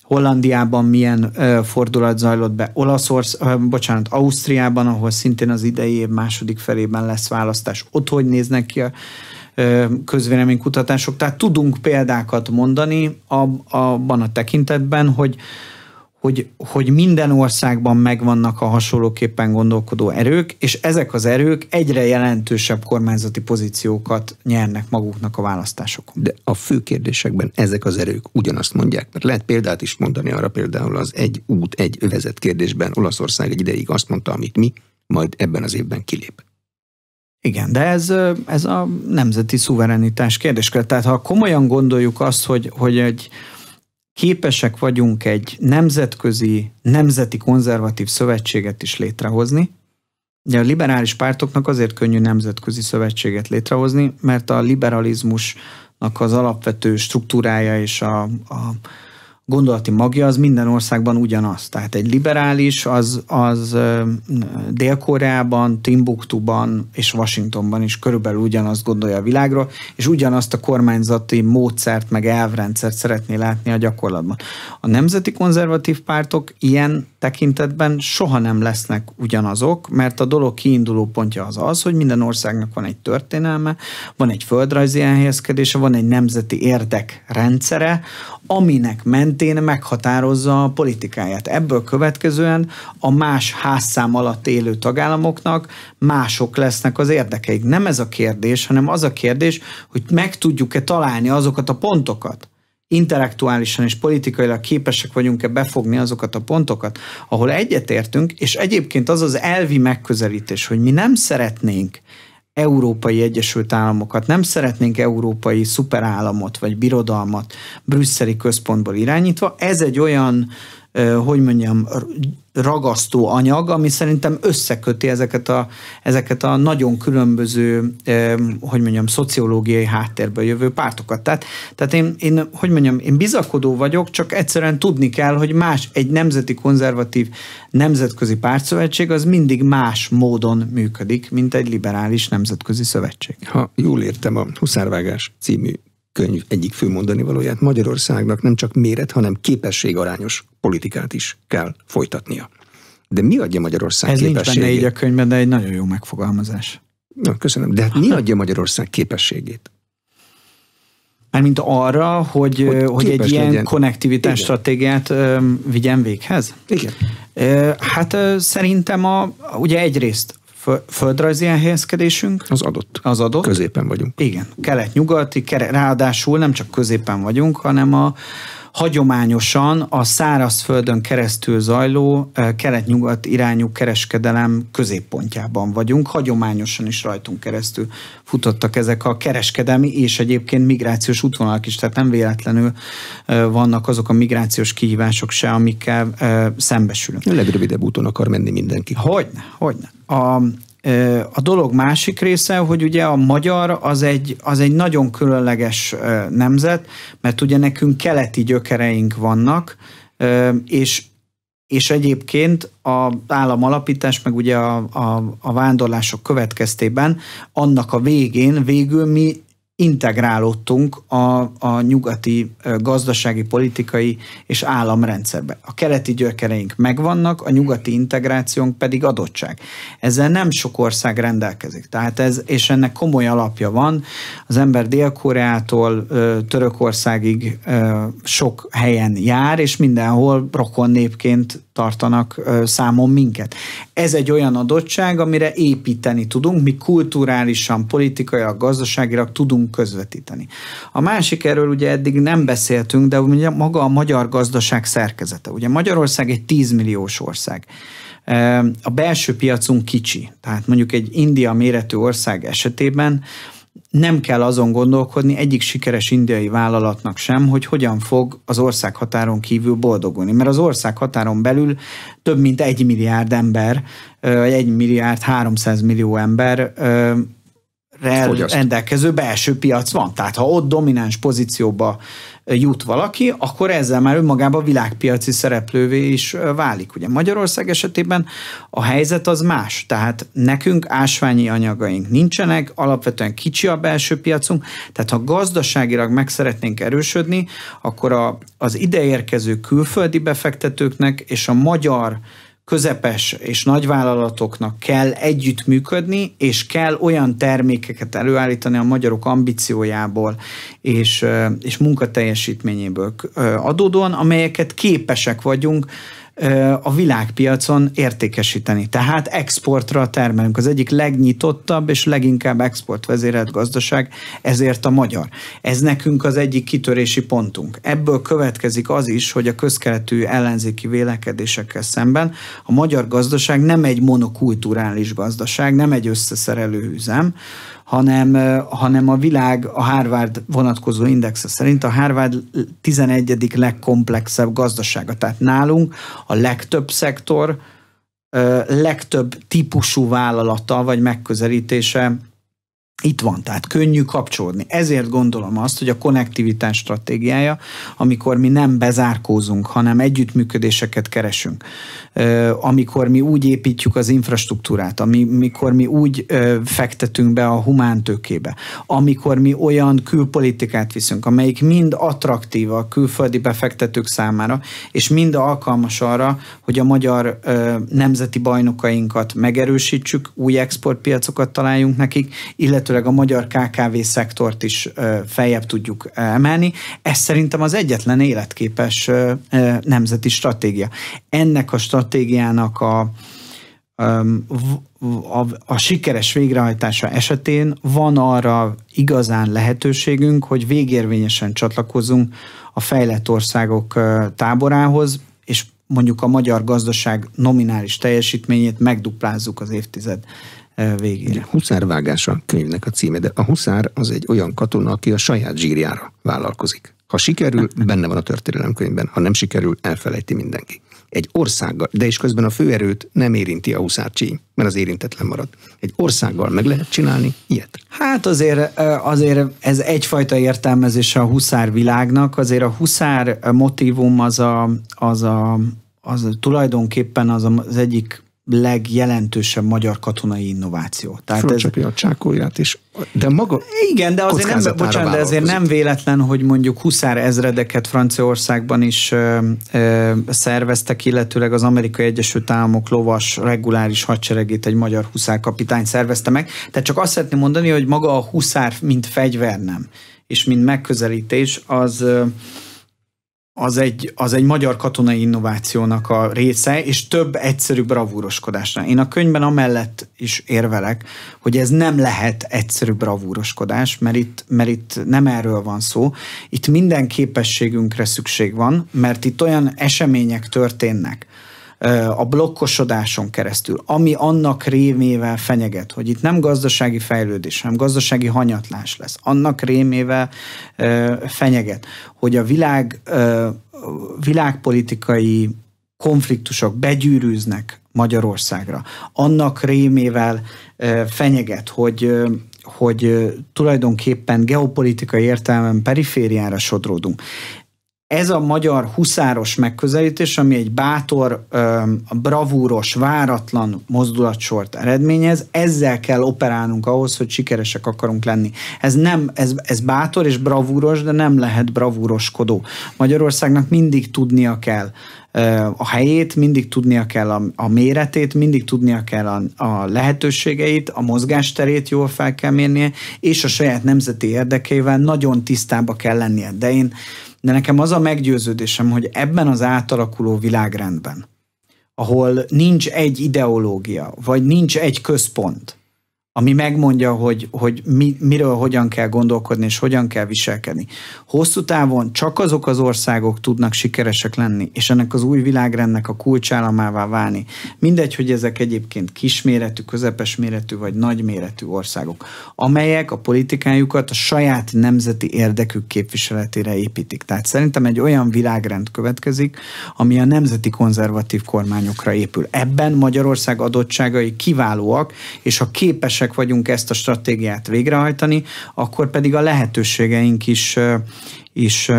Hollandiában milyen fordulat zajlott be, Ausztriában, ahol szintén az idei év második felében lesz választás. Ott hogy néznek ki a közvéleménykutatások? Tehát tudunk példákat mondani abban a tekintetben, hogy minden országban megvannak a hasonlóképpen gondolkodó erők, és ezek az erők egyre jelentősebb kormányzati pozíciókat nyernek maguknak a választásokon. De a fő kérdésekben ezek az erők ugyanazt mondják, mert lehet példát is mondani arra, például az egy út, egy övezet kérdésben Olaszország egy ideig azt mondta, amit mi, majd ebben az évben kilép. Igen, de ez a nemzeti szuverenitás kérdéskör. Tehát ha komolyan gondoljuk azt, hogy képesek vagyunk egy nemzeti konzervatív szövetséget is létrehozni. Ugye a liberális pártoknak azért könnyű nemzetközi szövetséget létrehozni, mert a liberalizmusnak az alapvető struktúrája és a gondolati magja az minden országban ugyanaz. Tehát egy liberális az Dél-Koreában, Timbuktuban és Washingtonban is körülbelül ugyanazt gondolja a világról, és ugyanazt a kormányzati módszert meg elvrendszert szeretné látni a gyakorlatban. A nemzeti konzervatív pártok ilyen tekintetben soha nem lesznek ugyanazok, mert a dolog kiinduló pontja az, hogy minden országnak van egy történelme, van egy földrajzi elhelyezkedése, van egy nemzeti érdekrendszere, aminek mentén meghatározza a politikáját. Ebből következően a más házszám alatt élő tagállamoknak mások lesznek az érdekeik. Nem ez a kérdés, hanem az a kérdés, hogy meg tudjuk-e találni azokat a pontokat, intellektuálisan és politikailag képesek vagyunk-e befogni azokat a pontokat, ahol egyetértünk, és egyébként az az elvi megközelítés, hogy mi nem szeretnénk Európai Egyesült Államokat, nem szeretnénk európai szuperállamot vagy birodalmat brüsszeli központból irányítva, ez egy olyan, hogy mondjam, ragasztó anyag, ami szerintem összeköti ezeket a nagyon különböző, hogy mondjam, szociológiai háttérből jövő pártokat. Tehát én bizakodó vagyok, csak egyszerűen tudni kell, hogy egy nemzeti konzervatív nemzetközi pártszövetség az mindig más módon működik, mint egy liberális nemzetközi szövetség. Ha jól értem, a Huszárvágás című könyv egyik fő mondani valóját, Magyarországnak nem csak méret, hanem képességarányos politikát is kell folytatnia. De mi adja Magyarország képességét? Ez nincs benne így a könyvben, de egy nagyon jó megfogalmazás. Na, köszönöm. De hát mi adja Magyarország képességét? Mármint arra, hogy egy ilyen legyen konnektivitás stratégiát vigyen véghez? Igen. Hát szerintem ugye egyrészt földrajzi elhelyezkedésünk. Az adott. Középen vagyunk. Igen. Kelet-nyugati, ráadásul nem csak középen vagyunk, hanem hagyományosan a szárazföldön keresztül zajló kelet-nyugat irányú kereskedelem középpontjában vagyunk. Hagyományosan is rajtunk keresztül futottak ezek a kereskedelmi és egyébként migrációs útvonalak is, tehát nem véletlenül vannak azok a migrációs kihívások se, amikkel szembesülünk. A legrövidebb úton akar menni mindenki. Hogyne. A dolog másik része, hogy ugye a magyar az egy nagyon különleges nemzet, mert ugye nekünk keleti gyökereink vannak, és egyébként az államalapítás, meg ugye a vándorlások következtében annak a végül mi integrálódtunk a nyugati gazdasági, politikai és államrendszerbe. A keleti gyökereink megvannak, a nyugati integrációnk pedig adottság. Ezzel nem sok ország rendelkezik. Tehát és ennek komoly alapja van. Az ember Dél-Koreától Törökországig sok helyen jár, és mindenhol rokon népként tartanak számon minket. Ez egy olyan adottság, amire építeni tudunk, mi kulturálisan, politikailag, gazdaságilag tudunk közvetíteni. A másik, erről ugye eddig nem beszéltünk, de ugye maga a magyar gazdaság szerkezete. Ugye Magyarország egy 10 milliós ország. A belső piacunk kicsi, tehát mondjuk egy India méretű ország esetében nem kell azon gondolkodni egyik sikeres indiai vállalatnak sem, hogy hogyan fog az ország határon kívül boldogulni. Mert az ország határon belül több mint 1 milliárd ember, 1 milliárd 300 millió ember rendelkező belső piac van. Tehát ha ott domináns pozícióba jut valaki, akkor ezzel már önmagában világpiaci szereplővé is válik. Ugye Magyarország esetében a helyzet az más. Tehát nekünk ásványi anyagaink nincsenek, alapvetően kicsi a belső piacunk, tehát ha gazdaságilag meg szeretnénk erősödni, akkor az ideérkező külföldi befektetőknek és a magyar közepes és nagyvállalatoknak kell együttműködni, és kell olyan termékeket előállítani a magyarok ambíciójából és munkateljesítményéből adódóan, amelyeket képesek vagyunk a világpiacon értékesíteni. Tehát exportra termelünk. Az egyik legnyitottabb és leginkább exportvezérelt gazdaság, ezért a magyar. Ez nekünk az egyik kitörési pontunk. Ebből következik az is, hogy a közkeletű ellenzéki vélekedésekkel szemben a magyar gazdaság nem egy monokulturális gazdaság, nem egy összeszerelő üzem, hanem a világ a Harvard vonatkozó indexe szerint a Harvard 11. legkomplexebb gazdasága. Tehát nálunk a legtöbb szektor, legtöbb típusú vállalata vagy megközelítése itt van, tehát könnyű kapcsolódni. Ezért gondolom azt, hogy a konnektivitás stratégiája, amikor mi nem bezárkózunk, hanem együttműködéseket keresünk, amikor mi úgy építjük az infrastruktúrát, amikor mi úgy fektetünk be a humántőkébe, amikor mi olyan külpolitikát viszünk, amelyik mind attraktív a külföldi befektetők számára, és mind alkalmas arra, hogy a magyar nemzeti bajnokainkat megerősítsük, új exportpiacokat találjunk nekik, illetőleg a magyar KKV szektort is feljebb tudjuk emelni. Ez szerintem az egyetlen életképes nemzeti stratégia. Ennek a stratégiának a sikeres végrehajtása esetén van arra igazán lehetőségünk, hogy végérvényesen csatlakozzunk a fejlett országok táborához, és mondjuk a magyar gazdaság nominális teljesítményét megduplázzuk az évtized végére. Huszárvágás a könyvnek a címe, de a huszár az egy olyan katona, aki a saját zsírjára vállalkozik. Ha sikerül, benne van a történelemkönyvben, ha nem sikerül, elfelejti mindenki. Egy országgal, de és közben a főerőt nem érinti a huszárcsíny, mert az érintetlen marad. Egy országgal meg lehet csinálni ilyet? Hát azért ez egyfajta értelmezése a huszár világnak, azért a huszár motívum az tulajdonképpen az egyik legjelentősebb magyar katonai innováció. Fölcsapja a csákóját is. De maga igen, de azért nem véletlen, hogy mondjuk huszár ezredeket Franciaországban is szerveztek, illetőleg az Amerikai Egyesült Államok lovas reguláris hadseregét egy magyar huszárkapitány szervezte meg. Tehát csak azt szeretném mondani, hogy maga a huszár mint fegyver nem, és mint megközelítés az egy magyar katonai innovációnak a része, és több egyszerű bravúroskodásra. Én a könyvben amellett is érvelek, hogy ez nem lehet egyszerű bravúroskodás, mert itt nem erről van szó. Itt minden képességünkre szükség van, mert itt olyan események történnek a blokkosodáson keresztül, ami annak rémével fenyeget, hogy itt nem gazdasági fejlődés, hanem gazdasági hanyatlás lesz. Annak rémével fenyeget, hogy a világpolitikai konfliktusok begyűrűznek Magyarországra. Annak rémével fenyeget, hogy tulajdonképpen geopolitikai értelemben perifériára sodródunk. Ez a magyar huszáros megközelítés, ami egy bátor, bravúros, váratlan mozdulatsort eredményez, ezzel kell operálnunk ahhoz, hogy sikeresek akarunk lenni. Ez bátor és bravúros, de nem lehet bravúroskodó. Magyarországnak mindig tudnia kell a helyét, mindig tudnia kell a méretét, mindig tudnia kell a lehetőségeit, a mozgásterét jól fel kell mérnie, és a saját nemzeti érdekeivel nagyon tisztába kell lennie. De nekem az a meggyőződésem, hogy ebben az átalakuló világrendben, ahol nincs egy ideológia, vagy nincs egy központ, ami megmondja, hogy miről hogyan kell gondolkodni, és hogyan kell viselkedni. Hosszú távon csak azok az országok tudnak sikeresek lenni, és ennek az új világrendnek a kulcsállamává válni. Mindegy, hogy ezek egyébként kisméretű, közepes méretű, vagy nagyméretű országok, amelyek a politikájukat a saját nemzeti érdekük képviseletére építik. Tehát szerintem egy olyan világrend következik, ami a nemzeti konzervatív kormányokra épül. Ebben Magyarország adottságai kiválóak, és ha képesek vagyunk ezt a stratégiát végrehajtani, akkor pedig a lehetőségeink is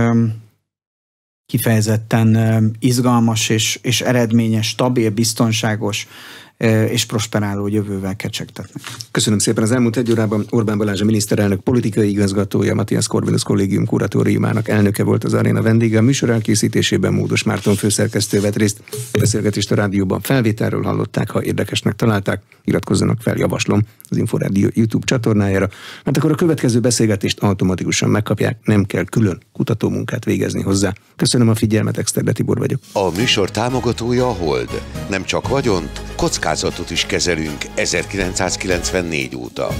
kifejezetten izgalmas és eredményes, stabil, biztonságos és prosperáló jövővel kecsegtetnek. Köszönöm szépen. Az elmúlt egy órában Orbán Balázs, a miniszterelnök politikai igazgatója, Matthias Corvinus Kollégium kuratóriumának elnöke volt az Aréna vendége. A műsor elkészítésében Módos Márton főszerkesztő vett részt. A beszélgetést a rádióban felvételről hallották, ha érdekesnek találták, iratkozzanak fel, javaslom, az Inforádió YouTube csatornájára, mert akkor a következő beszélgetést automatikusan megkapják, nem kell külön kutatómunkát végezni hozzá. Köszönöm a figyelmet, Exterde Tibor vagyok. A műsor támogatója a Hold. Nem csak vagyont, kockázatot is kezelünk 1994 óta.